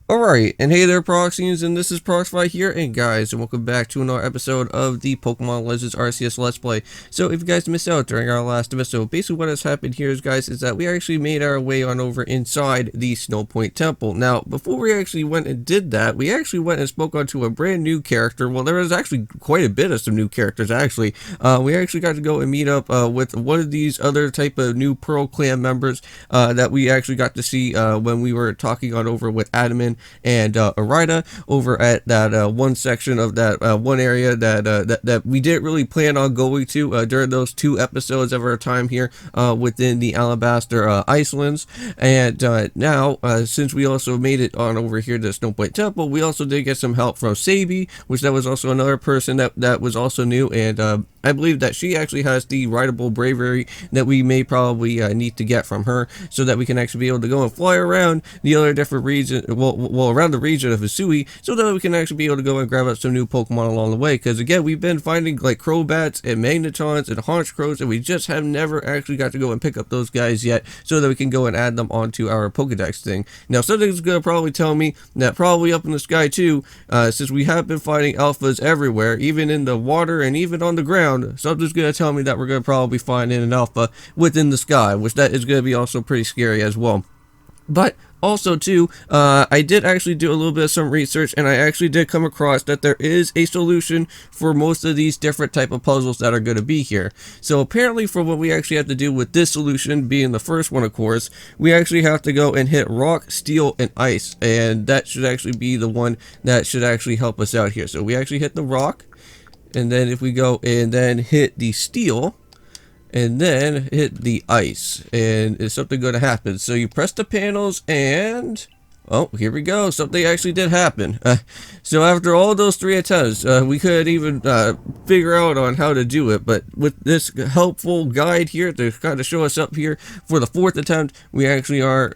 Alright, and hey there Proxyians, and this is Proxify here, and guys, and welcome back to another episode of the Pokemon Legends Arceus Let's Play. So if you guys missed out during our last episode, basically what has happened here is, guys, is that we actually made our way on over inside the Snowpoint Temple. Now, before we actually went and did that, we actually went and spoke onto a brand new character. Well, there was actually quite a bit of some new characters, actually. We actually got to go and meet up with one of these other type of new Pearl Clan members that we actually got to see when we were talking on over with Adamant and Arida over at that one section of that one area that we didn't really plan on going to during those 2 episodes of our time here within the Alabaster Icelands. And now, since we also made it on over here to Snowpoint Temple, we also did get some help from Sabi, which that was also another person that was also new, and I believe that she actually has the ridable Braviary that we may probably need to get from her, so that we can actually be able to go and fly around the other different region, well around the region of Hisui, so that we can actually be able to go and grab up some new Pokemon along the way. Because again, we've been finding like Crobats and Magnetons and Honchkrows, and we just have never actually got to go and pick up those guys yet, so that we can go and add them onto our Pokedex thing. Now, something's gonna probably tell me that probably up in the sky too, since we have been finding alphas everywhere, even in the water and even on the ground. Something's gonna tell me that we're gonna probably be finding an alpha within the sky, which that is gonna be also pretty scary as well. But also too, I did actually do a little bit of some research, and I actually did come across that there is a solution for most of these different type of puzzles that are going to be here. So apparently, for what we actually have to do with this solution, being the first one of course, we actually have to go and hit rock, steel, and ice, and that should actually be the one that should actually help us out here. So we actually hit the rock, and then if we go and then hit the steel, and then hit the ice, and is something going to happen? So you press the panels, and oh, here we go, something actually did happen. So after all those 3 attempts, we couldn't even figure out on how to do it, but with this helpful guide here to kind of show us up here for the 4th attempt, we actually are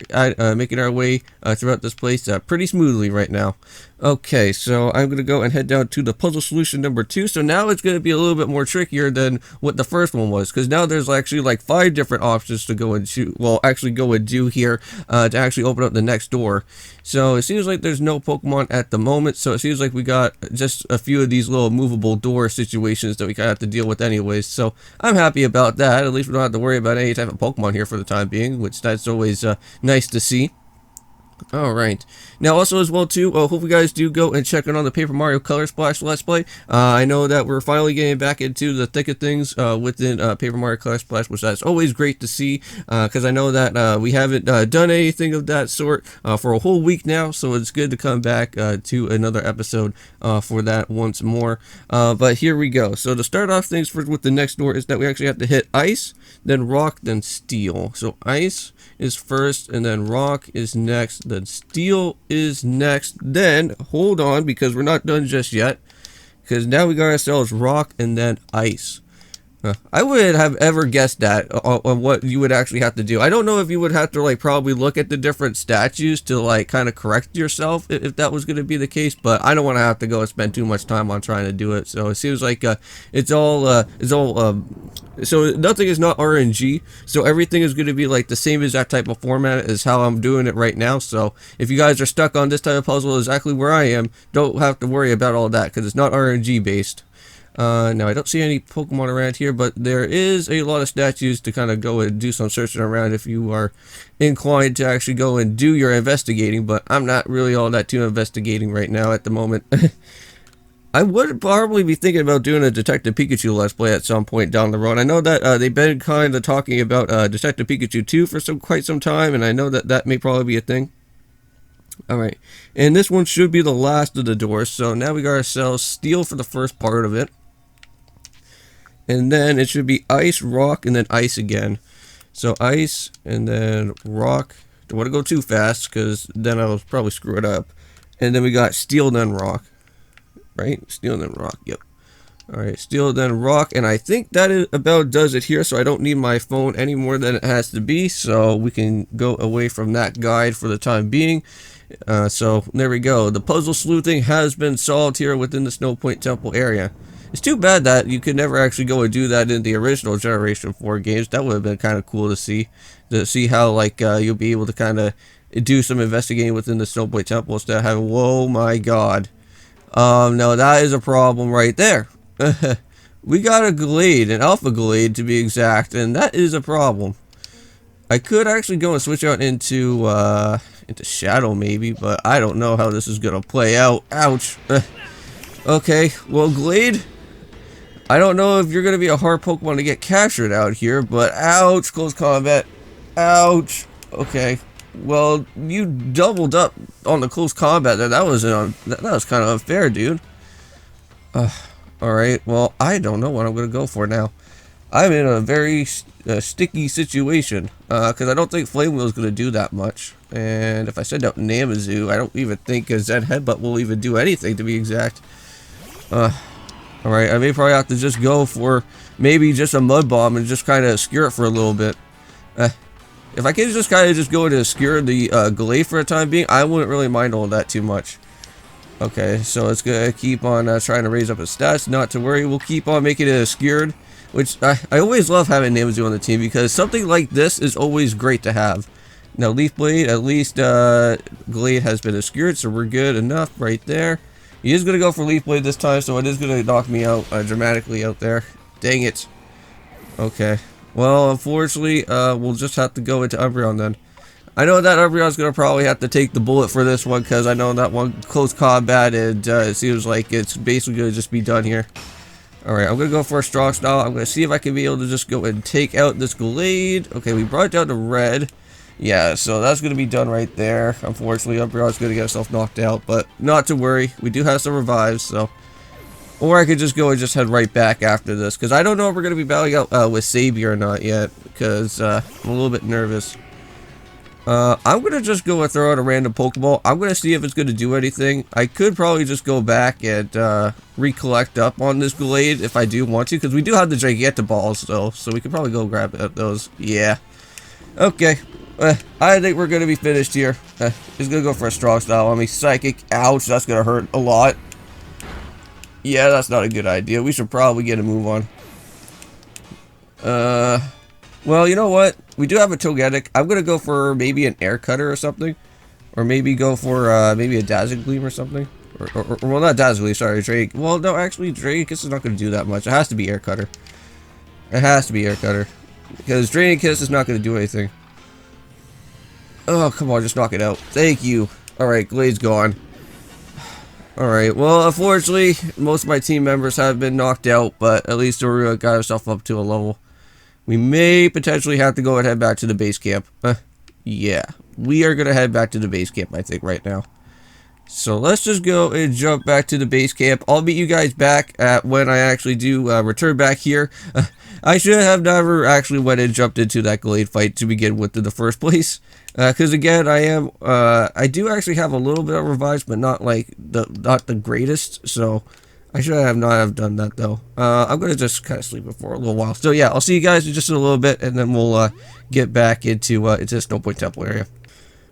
making our way throughout this place pretty smoothly right now. Okay, so I'm going to go and head down to the puzzle solution number 2. So now it's going to be a little bit more trickier than what the first one was, because now there's actually like 5 different options to go and shoot, well, actually go and do here to actually open up the next door. So it seems like there's no Pokemon at the moment, so it seems like we got just a few of these little movable door situations that we kind of have to deal with anyways. So I'm happy about that. At least we don't have to worry about any type of Pokemon here for the time being, which that's always nice to see. Alright, now also as well too, hope you guys do go and check in on the Paper Mario Color Splash Let's Play. I know that we're finally getting back into the thick of things within Paper Mario Color Splash, which that's always great to see, because I know that we haven't done anything of that sort for a whole week now, so it's good to come back to another episode for that once more. But here we go. So to start off things first with the next door is that we actually have to hit ice, then rock, then steel. So ice is first, and then rock is next, then steel is next. Then hold on, because we're not done just yet, because now we got ourselves rock and then ice. I would have ever guessed that on what you would actually have to do. I don't know if you would have to like probably look at the different statues to like kind of correct yourself if that was going to be the case, but I don't want to have to go and spend too much time on trying to do it. So it seems like so nothing is not RNG, so everything is going to be like the same exact type of format as how I'm doing it right now. So if you guys are stuck on this type of puzzle exactly where I am, don't have to worry about all that, because it's not RNG based. Now I don't see any Pokemon around here, but there is a lot of statues to kind of go and do some searching around if you are inclined to actually go and do your investigating, but I'm not really all that too investigating right now at the moment. I would probably be thinking about doing a Detective Pikachu Let's Play at some point down the road. I know that they've been kind of talking about Detective Pikachu 2 for quite some time, and I know that that may probably be a thing. Alright, and this one should be the last of the doors, so now we got ourselves steel for the first part of it. And then it should be ice, rock, and then ice again. So ice, and then rock. Don't want to go too fast, because then I'll probably screw it up. And then we got steel, then rock. Right? Steel, then rock, yep. Alright, steel, then rock, and I think that about does it here, so I don't need my phone any more than it has to be, so we can go away from that guide for the time being. So there we go. The puzzle sleuthing has been solved here within the Snowpoint Temple area. It's too bad that you could never actually go and do that in the original Generation 4 games. That would have been kind of cool to see how like you'll be able to kind of do some investigating within the Snowpoint Temple instead of having, whoa my god. No, that is a problem right there. We got a Glade, an Alpha Glade to be exact, and that is a problem. I could actually go and switch out into Shadow maybe, but I don't know how this is gonna play out. Ouch. Okay, well Glade, I don't know if you're gonna be a hard Pokemon to get captured out here, but ouch, close combat. Ouch. Okay. Well, you doubled up on the close combat there. That was kind of unfair, dude. Alright, well, I don't know what I'm going to go for now. I'm in a very sticky situation, because I don't think Flame Wheel is going to do that much. And if I send out Namazu, I don't even think a Zen Headbutt will even do anything, to be exact. Alright, I may probably have to just go for maybe just a Mud Bomb and just kind of skewer it for a little bit. If I could just kind of go to skewer the Glade for a time being, I wouldn't really mind all that too much. Okay, so it's gonna keep on trying to raise up his stats. Not to worry, we'll keep on making it a skewered, which I always love having Namazu on the team because something like this is always great to have. Now Leaf Blade, at least Glade has been skewered, so we're good enough right there. He is gonna go for Leaf Blade this time, so it is gonna knock me out dramatically out there. Dang it. Okay. Well, unfortunately, we'll just have to go into Umbreon then. I know that Umbreon's going to probably have to take the bullet for this one, because I know that one close combat, and it seems like it's basically going to just be done here. Alright, I'm going to go for a strong style. I'm going to see if I can be able to just go and take out this Glade. Okay, we brought it down to red. Yeah, so that's going to be done right there. Unfortunately, Umbreon's going to get himself knocked out, but not to worry. We do have some revives, so... Or I could just go and just head right back after this, because I don't know if we're going to be battling out with Sabi or not yet, because I'm a little bit nervous. I'm going to just go and throw out a random Pokeball. I'm going to see if it's going to do anything. I could probably just go back and recollect up on this Glade if I do want to, because we do have the Gigantaballs, though, so we could probably go grab those. Yeah. Okay. I think we're going to be finished here. He's going to go for a strong style on me. Psychic. Ouch, that's going to hurt a lot. Yeah, that's not a good idea. We should probably get a move on. Well, you know what? We do have a Togetic. I'm going to go for maybe an Air Cutter or something. Or maybe go for maybe a Dazzling Gleam or something. Or well, not Dazzling Gleam, sorry, Drake. Well, no, actually, Dranicus is not going to do that much. It has to be Air Cutter. It has to be Air Cutter. Because Dranicus is not going to do anything. Oh, come on, just knock it out. Thank you. Alright, Glade's gone. Alright, well, unfortunately, most of my team members have been knocked out, but at least Aurora got herself up to a level. We may potentially have to go and head back to the base camp. Yeah, we are going to head back to the base camp, I think, right now. So let's just go and jump back to the base camp. I'll meet you guys back at when I actually do return back here. I should have never actually went and jumped into that Glade fight to begin with in the first place. Because again, I do actually have a little bit of revives, but not the greatest. So I should not have done that though. I'm gonna just kind of sleep it for a little while. So yeah, I'll see you guys in just a little bit, and then we'll get back into the Snowpoint Temple area.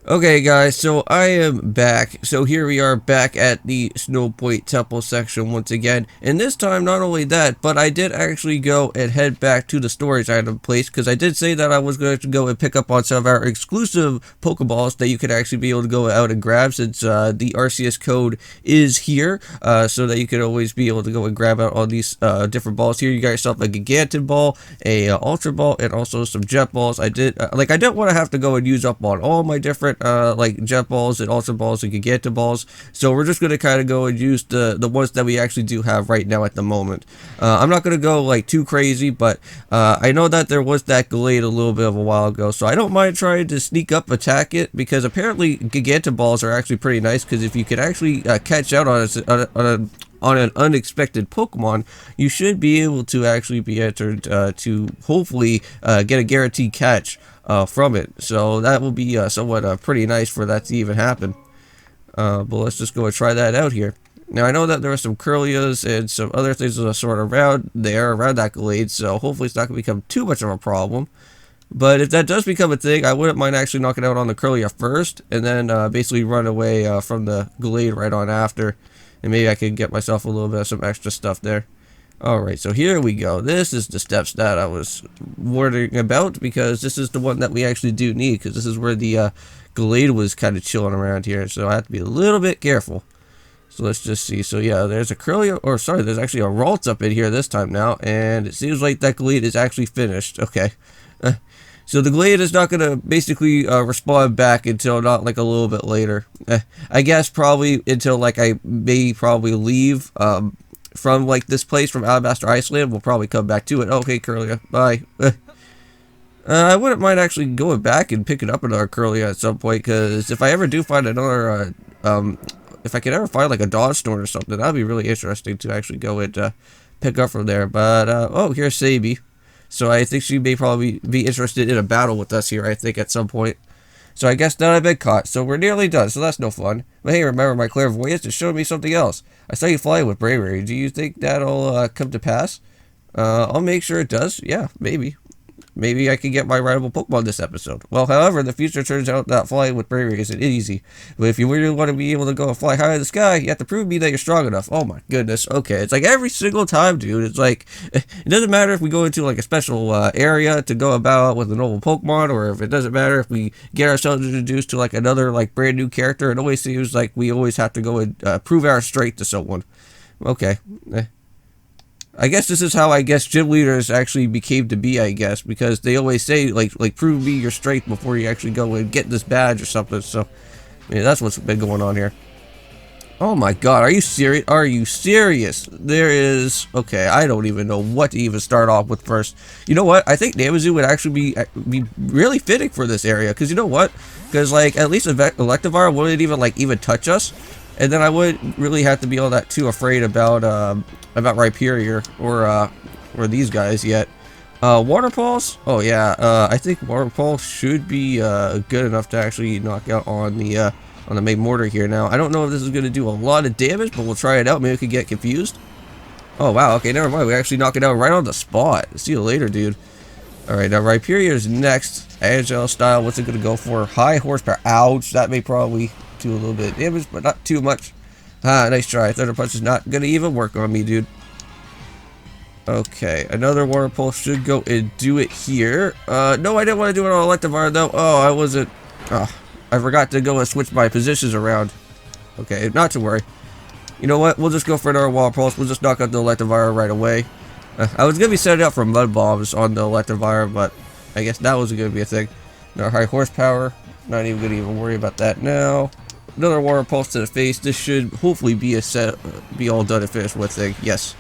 Okay guys, so I am back. So here we are back at the Snowpoint Temple section once again. And this time, not only that, but I did actually go and head back to the storage item place, because I did say that I was going to go and pick up on some of our exclusive Pokeballs that you could actually be able to go out and grab, since the Arceus code is here, so that you could always be able to go and grab out all these different balls. Here you got yourself a Gigantic Ball, a Ultra Ball, and also some Jet Balls. I didn't want to have to go and use up on all my different like Jet Balls and Ultra Balls and Gigantic Balls, so we're just going to kind of go and use the ones that we actually do have right now at the moment. I'm not going to go like too crazy, but I know that there was that Glade a little bit of a while ago, so I don't mind trying to sneak up attack it, because apparently Gigantic Balls are actually pretty nice, because if you could actually catch out on an unexpected Pokemon, you should be able to actually be entered to hopefully get a guaranteed catch from it. So that will be somewhat pretty nice for that to even happen. But let's just go and try that out here. Now I know that there are some Curlias and some other things that are sort of around that Glade, so hopefully it's not going to become too much of a problem. But if that does become a thing, I wouldn't mind actually knocking out on the Curlia first, and then basically run away from the Glade right on after. And maybe I could get myself a little bit of some extra stuff there. Alright, so here we go. This is the steps that I was wondering about, because this is the one that we actually do need, because this is where the Glade was kind of chilling around here, so I have to be a little bit careful. So let's just see. So yeah, there's a Curly, or sorry, there's actually a Ralts up in here this time now, and it seems like that Glade is actually finished. Okay. So the Glade is not going to basically respond back until not like a little bit later. I guess probably until like I may probably leave from like this place, from Alabaster Iceland. We'll probably come back to it. Okay, Curly, bye. I wouldn't mind actually going back and picking up another Curly at some point, because if I ever do find another if I could ever find like a Dawn Storm or something, that'd be really interesting to actually go and pick up from there. But oh, here's Sabi. So I think she may probably be interested in a battle with us here, I think, at some point. So I guess now I've been caught. So we're nearly done, so that's no fun. But hey, remember my clairvoyance is showing me something else. I saw you flying with Braviary. Do you think that'll come to pass? I'll make sure it does. Yeah, maybe. Maybe I can get my ridable Pokemon this episode. Well, however, the future turns out that flying with Braviary isn't easy. But if you really want to be able to go and fly high in the sky, you have to prove to me that you're strong enough. Oh my goodness. Okay, it's like every single time, dude. It's like, it doesn't matter if we go into like a special area to go about with a normal Pokemon, or if it doesn't matter if we get ourselves introduced to like another like brand new character. It always seems like we always have to go and prove our strength to someone. Okay. I guess this is how I guess gym leaders actually became to be, I guess, because they always say like prove me your strength before you actually go and get this badge or something. So yeah, that's what's been going on here. Oh my god, are you serious? Are you serious? There is, okay, I don't even know what to even start off with first. You know what? I think Namazu would actually be really fitting for this area, because you know what? Because like at least Electivire wouldn't even touch us. And then I wouldn't really have to be all that too afraid about Rhyperior or these guys yet. Water Pulse? Oh yeah, I think Water Pulse should be good enough to actually knock out on the main mortar here. Now I don't know if this is going to do a lot of damage, but we'll try it out. Maybe we could get confused. Oh wow, okay, never mind. We actually knock it out right on the spot. See you later, dude. Alright, now Rhyperior is next. Agile style, what's it going to go for? High horsepower. Ouch, that may probably do a little bit of damage, but not too much. Ah, nice try. Thunder Punch is not going to even work on me, dude. Okay, another Water Pulse should go and do it here. No, I didn't want to do it on Electivire, though. Oh, I wasn't... Oh, I forgot to go and switch my positions around. Okay, not to worry. You know what? We'll just go for another Water Pulse. We'll just knock out the Electivire right away. I was going to be setting up for Mud Bombs on the Electivire, but I guess that wasn't going to be a thing. No, high horsepower. Not even going to even worry about that now. Another Water Pulse to the face. This should hopefully be be all done and finished with thing. Yes.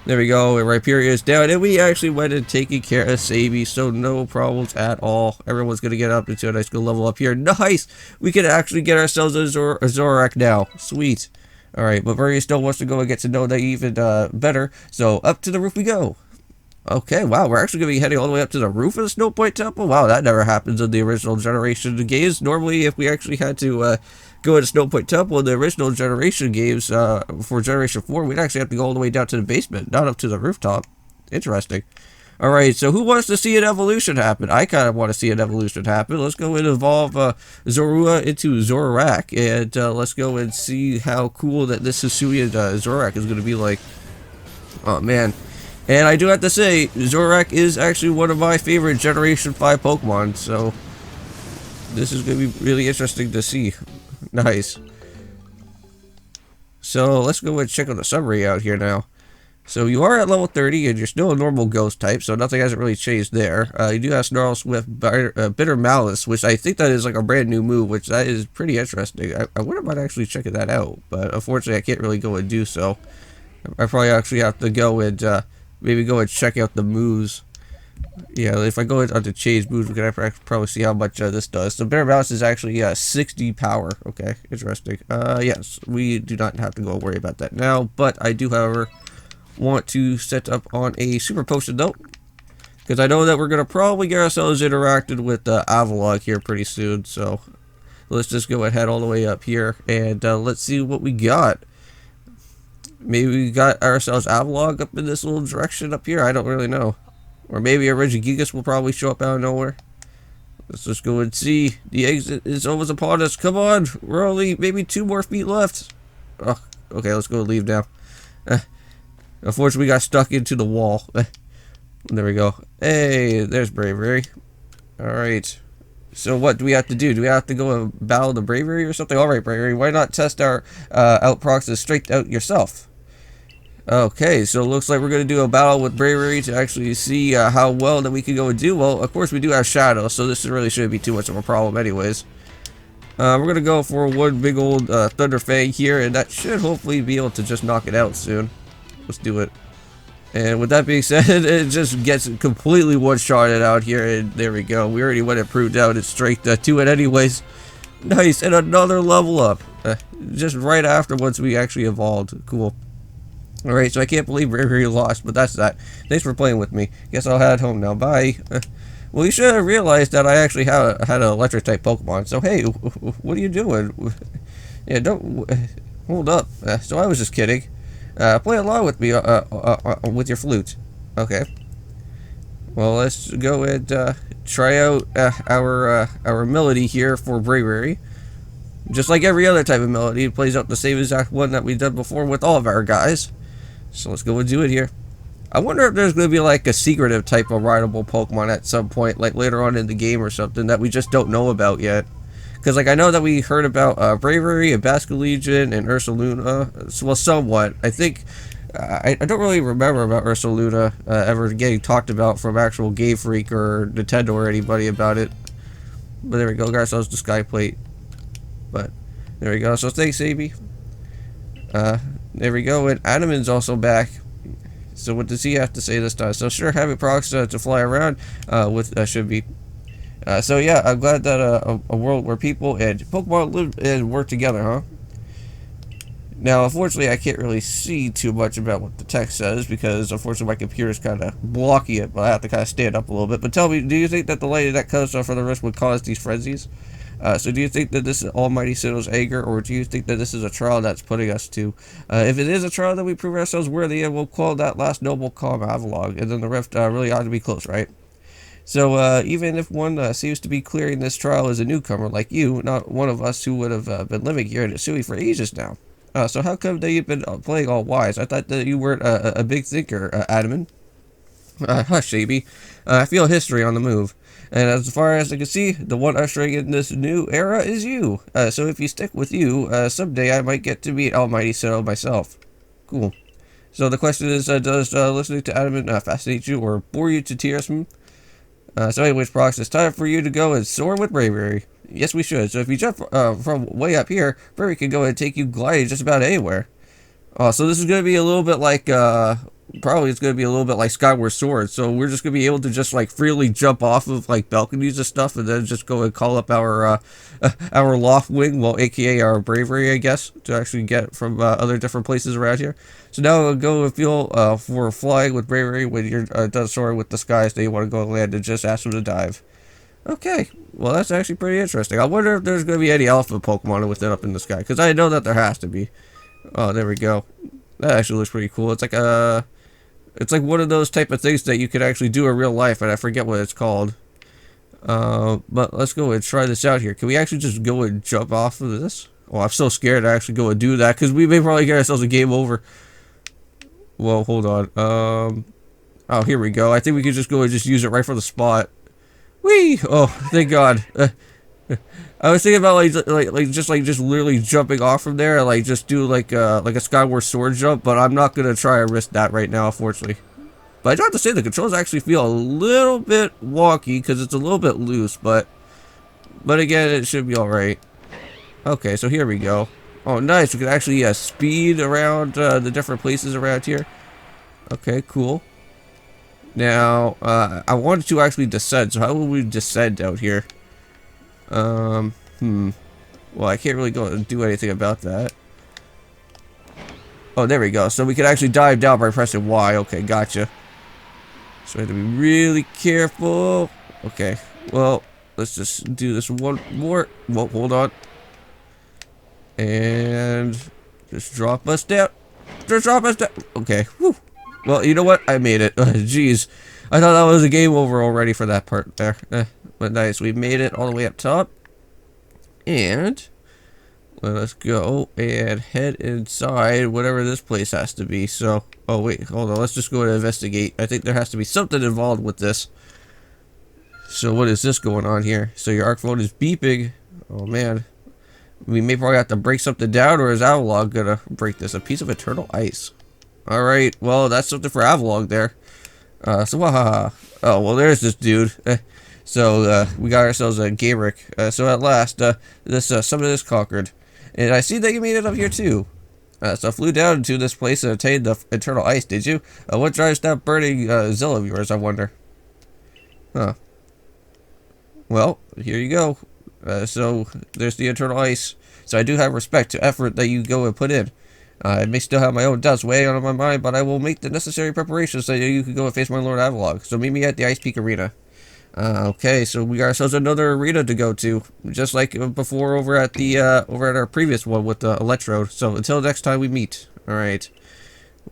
There we go. Rhyperior is down. And we actually went and taking care of Sabi, so no problems at all. Everyone's going to get up into a nice good level up here. Nice! We can actually get ourselves a Zorak now. Sweet. Alright, but Braviary still wants to go and get to know that even better. So up to the roof we go. Okay, wow, we're actually going to be heading all the way up to the roof of the Snowpoint Temple? Wow, that never happens in the original generation games. Normally, if we actually had to go to Snowpoint Temple in the original generation games for Generation 4, we'd actually have to go all the way down to the basement, not up to the rooftop. Interesting. Alright, so who wants to see an evolution happen? I kind of want to see an evolution happen. Let's go and evolve Zorua into Zorak, and let's go and see how cool that this Hisuian Zorak is going to be like. Oh, man. And I do have to say, Zorak is actually one of my favorite Generation 5 Pokemon, so this is going to be really interesting to see. Nice. So let's go and check on the summary out here now. So you are at level 30, and you're still a normal ghost type, so nothing hasn't really changed there. You do have Snarl Swift, Bitter Malice, which I think that is like a brand new move, which that is pretty interesting. I wouldn't mind actually checking that out, but unfortunately I can't really go and do so. I probably actually have to go and maybe go and check out the moves. Yeah, if I go onto change moves, we can probably see how much this does. So Bitter Malice is actually 60 power. Okay, interesting. Yes, we do not have to go and worry about that now, but I do, however, want to set up on a super potion note, because I know that we're going to probably get ourselves interacted with Avalog here pretty soon, so let's just go ahead all the way up here, and let's see what we got. Maybe we got ourselves Avalog up in this little direction up here, I don't really know. Or maybe a Regigigas will probably show up out of nowhere. Let's just go and see. The exit is almost upon us. Come on, we're only maybe 2 more feet left. Oh, okay, let's go and leave now. Unfortunately, we got stuck into the wall. There we go. Hey, there's Braviary. Alright. So what do we have to do? Do we have to go and battle the Braviary or something? Alright, Braviary, why not test our out proxies straight out yourself? Okay, so it looks like we're going to do a battle with Braviary to actually see how well that we can go and do. Well, of course we do have Shadow, so this really shouldn't be too much of a problem anyways. We're going to go for one big old Thunder Fang here, and that should hopefully be able to just knock it out soon. Let's do it. And with that being said, it just gets completely one-shotted out here, and there we go. We already went and proved out it's straight to it anyways. Nice, and another level up. Just right after once we actually evolved. Cool. Alright, so I can't believe Braviary lost, but that's that. Thanks for playing with me. Guess I'll head home now. Bye. Well, you should have realized that I actually had an electric-type Pokemon. So, hey, what are you doing? Yeah, don't... hold up. So I was just kidding. Play along with me with your flute. Okay. Well, let's go and try out our melody here for Braviary. Just like every other type of melody, it plays out the same exact one that we've done before with all of our guys. So let's go and do it here. I wonder if there's going to be like a secretive type of ridable Pokemon at some point, like later on in the game or something that we just don't know about yet. Because like I know that we heard about Braviary and Basculegion and Ursaluna, well somewhat. I think, I don't really remember about Ursaluna ever getting talked about from actual Game Freak or Nintendo or anybody about it. But there we go, guys, that was the Sky Plate. But there we go, so thanks Sabi. There we go, and Adaman's also back. So what does he have to say this time? So sure, having Prox to fly around with should be. So yeah, I'm glad that a world where people and Pokemon live and work together, huh? Now, unfortunately, I can't really see too much about what the text says because, unfortunately, my computer's kind of blocking it, but I have to kind of stand up a little bit. But tell me, do you think that the light that comes from the wrist would cause these frenzies? So do you think that this is Almighty Sinnoh's anger, or do you think that this is a trial that's putting us to? If it is a trial that we prove ourselves worthy, and we'll call that last noble calm Avalon, and then the rift really ought to be close, right? So even if one seems to be clearing this trial as a newcomer like you, not one of us who would have been living here in Asui for ages now. So how come that you've been playing all wise? I thought that you weren't a big thinker, Adaman. Hush, Sabi. I feel history on the move. And as far as I can see, the one ushering in this new era is you. So if you stick with you, someday I might get to meet Almighty Sinnoh myself. Cool. So the question is, does listening to Adaman fascinate you or bore you to tears? So anyways, Prox, it's time for you to go and soar with Braviary. Yes, we should. So if you jump from way up here, Braviary can go and take you gliding just about anywhere. So this is going to be a little bit like... probably it's going to be a little bit like Skyward Sword, so we're just going to be able to just like freely jump off of like balconies and stuff and then just go and call up our loft wing, well aka our Braviary, I guess, to actually get from other different places around here. So now we'll go and feel for flying with Braviary when you're done soaring with the skies that you want to go and land and just ask them to dive. Okay, well that's actually pretty interesting. I wonder if there's going to be any elephant Pokemon within up in the sky, because I know that there has to be. Oh, there we go. That actually looks pretty cool. It's like it's like one of those type of things that you could actually do in real life, and I forget what it's called. But let's go and try this out here. Can we actually just go and jump off of this? Oh, I'm so scared to actually go and do that, because we may probably get ourselves a game over. Well, hold on. Oh, here we go. I think we could just go and just use it right from the spot. Whee! Oh, thank God. I was thinking about just literally jumping off from there, and like just do like a Skyward Sword jump, but I'm not gonna try and risk that right now, unfortunately. But I do have to say the controls actually feel a little bit wonky because it's a little bit loose, but again, it should be all right. Okay, so here we go. Oh, nice! We can actually speed around the different places around here. Okay, cool. Now, I wanted to actually descend, so how will we descend out here? Well, I can't really go and do anything about that. Oh, there we go. So we can actually dive down by pressing Y. Okay, gotcha. So I have to be really careful. Okay, well, let's just do this one more. Well, hold on. And just drop us down. Just drop us down. Okay, whew. Well, you know what? I made it. Jeez. I thought that was a game over already for that part there. But nice, we made it all the way up top. And let's go and head inside whatever this place has to be. So, oh wait, hold on. Let's just go and investigate. I think there has to be something involved with this. So what is this going on here? So your arc phone is beeping. Oh man. We may probably have to break something down, or is Avalon gonna break this? A piece of eternal ice. Alright, well that's something for Avalon there. So wahaha. Oh well, there's this dude. So we got ourselves a Gabrick. So at last, some of this conquered. And I see that you made it up here too. So I flew down to this place and obtained the eternal ice, did you? What drives that burning zeal of yours, I wonder? Huh. Well, here you go. So there's the eternal ice. So I do have respect to effort that you go and put in. I may still have my own doubts weighing on my mind, but I will make the necessary preparations so that you can go and face my Lord Avalon. So meet me at the Ice Peak Arena. Okay, so we got ourselves another arena to go to, just like before over at the over at our previous one with the Electrode. So until next time we meet. All right.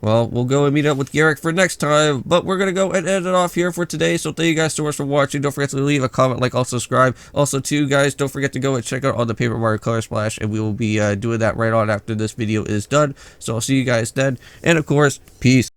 Well, we'll go and meet up with Garrick for next time, but we're going to go and end it off here for today. So thank you guys so much for watching. Don't forget to leave a comment, like, also subscribe. Also, too, guys, don't forget to go and check out all the Paper Mario Color Splash, and we will be doing that right on after this video is done. So I'll see you guys then. And, of course, peace.